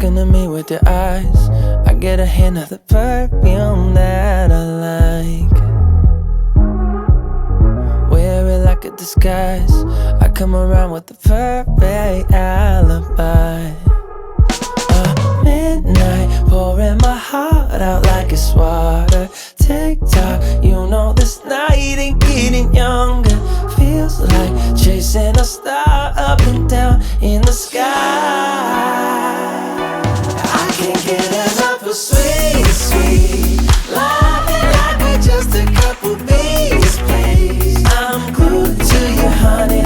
looking at me with your eyes, I get a hint of the perfume that I like. Wear it like a disguise, I come around with the perfect alibi. Midnight, pouring my heart out like it's water. Tick-tock, you know this night ain't getting younger. Feels like chasing a star up and down in the sky. I can't get enough of sweet, sweet loving like we're just a couple bees, please. I'm glued to you, honey,